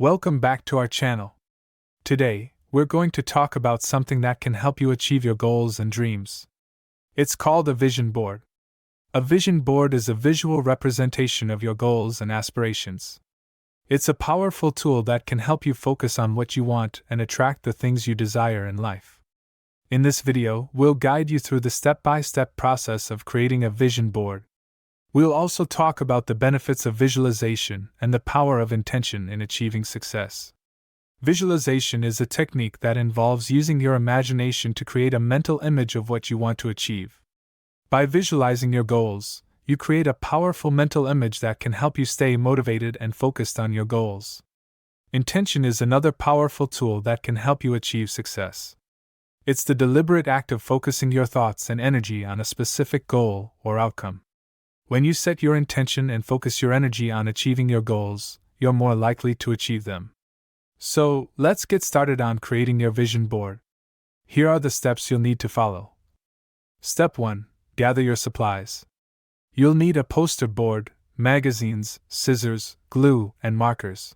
Welcome back to our channel. Today, we're going to talk about something that can help you achieve your goals and dreams. It's called a vision board. A vision board is a visual representation of your goals and aspirations. It's a powerful tool that can help you focus on what you want and attract the things you desire in life. In this video, we'll guide you through the step-by-step process of creating a vision board. We'll also talk about the benefits of visualization and the power of intention in achieving success. Visualization is a technique that involves using your imagination to create a mental image of what you want to achieve. By visualizing your goals, you create a powerful mental image that can help you stay motivated and focused on your goals. Intention is another powerful tool that can help you achieve success. It's the deliberate act of focusing your thoughts and energy on a specific goal or outcome. When you set your intention and focus your energy on achieving your goals, you're more likely to achieve them. So, let's get started on creating your vision board. Here are the steps you'll need to follow. Step 1. Gather your supplies. You'll need a poster board, magazines, scissors, glue, and markers.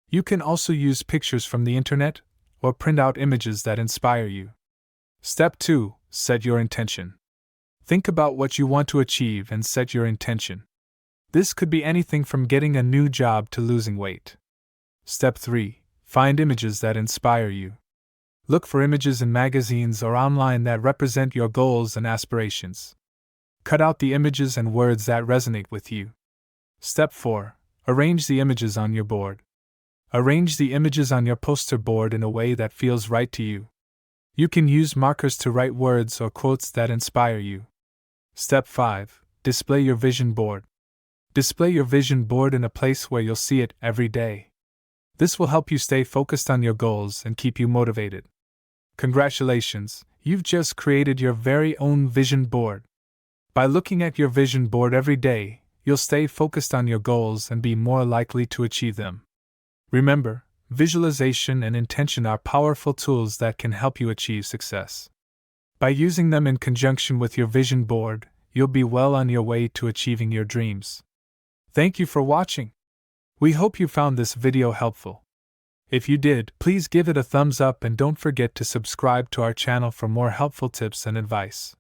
You can also use pictures from the internet or print out images that inspire you. Step 2. Set your intention. Think about what you want to achieve and set your intention. This could be anything from getting a new job to losing weight. Step 3. Find images that inspire you. Look for images in magazines or online that represent your goals and aspirations. Cut out the images and words that resonate with you. Step 4. Arrange the images on your board. Arrange the images on your poster board in a way that feels right to you. You can use markers to write words or quotes that inspire you. Step 5. Display your vision board. Display your vision board in a place where you'll see it every day. This will help you stay focused on your goals and keep you motivated. Congratulations, you've just created your very own vision board. By looking at your vision board every day, you'll stay focused on your goals and be more likely to achieve them. Remember, visualization and intention are powerful tools that can help you achieve success. By using them in conjunction with your vision board, you'll be well on your way to achieving your dreams. Thank you for watching. We hope you found this video helpful. If you did, please give it a thumbs up and don't forget to subscribe to our channel for more helpful tips and advice.